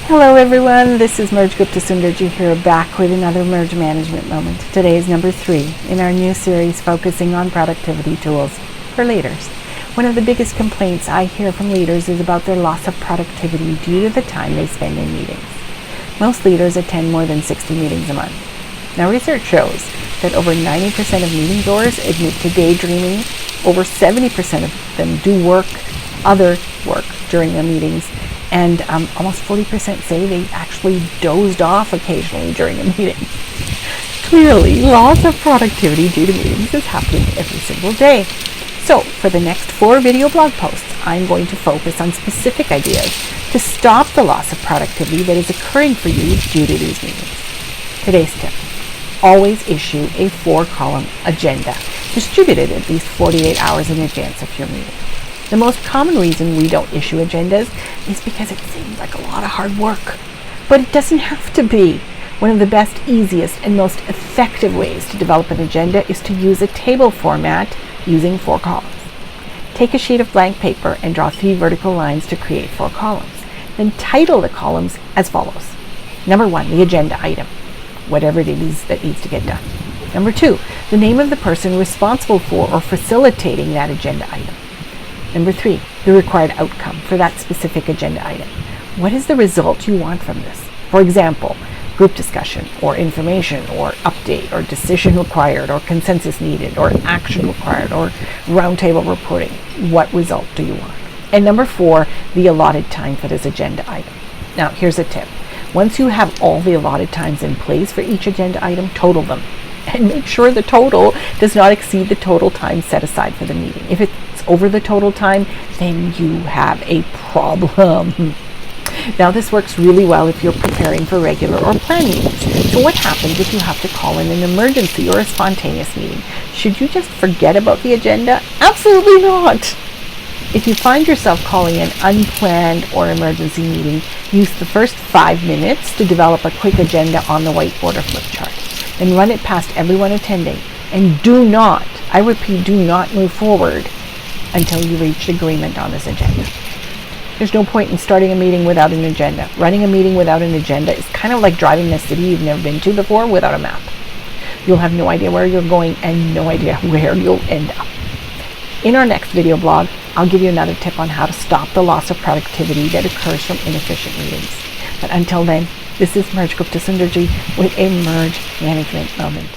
Hello everyone, this is Gupta-Sunderji here, back with another merge management moment. Today is number 3 in our new series focusing on productivity tools for leaders. One of the biggest complaints I hear from leaders is about their loss of productivity due to the time they spend in meetings. Most leaders attend more than 60 meetings a month. Now research shows that over 90% of meeting goers admit to daydreaming, over 70% of them do other work during their meetings, and almost 40% say they actually dozed off occasionally during a meeting. Clearly, loss of productivity due to meetings is happening every single day. So, for the next 4 video blog posts, I'm going to focus on specific ideas to stop the loss of productivity that is occurring for you due to these meetings. Today's tip: always issue a 4-column agenda, distributed at least 48 hours in advance of your meeting. The most common reason we don't issue agendas is because it seems like a lot of hard work. But it doesn't have to be. One of the best, easiest, and most effective ways to develop an agenda is to use a table format using 4 columns. Take a sheet of blank paper and draw 3 vertical lines to create 4 columns. Then title the columns as follows. Number 1, the agenda item, whatever it is that needs to get done. Number 2, the name of the person responsible for or facilitating that agenda item. Number 3, the required outcome for that specific agenda item. What is the result you want from this? For example, group discussion, or information, or update, or decision required, or consensus needed, or action required, or roundtable reporting. What result do you want? And number 4, the allotted time for this agenda item. Now, here's a tip. Once you have all the allotted times in place for each agenda item, total them. And make sure the total does not exceed the total time set aside for the meeting. If it's over the total time, then you have a problem. Now, this works really well if you're preparing for regular or planned meetings. So what happens if you have to call in an emergency or a spontaneous meeting? Should you just forget about the agenda? Absolutely not. If you find yourself calling an unplanned or emergency meeting, use the first 5 minutes to develop a quick agenda on the whiteboard or flip chart. Then run it past everyone attending. And do not, I repeat, do not move forward until you reach agreement on this agenda. There's no point in starting a meeting without an agenda. Running a meeting without an agenda is kind of like driving in a city you've never been to before without a map. You'll have no idea where you're going and no idea where you'll end up. In our next video blog, I'll give you another tip on how to stop the loss of productivity that occurs from inefficient meetings. But until then, this is Gupta-Sunderji with a Merge Management Moment.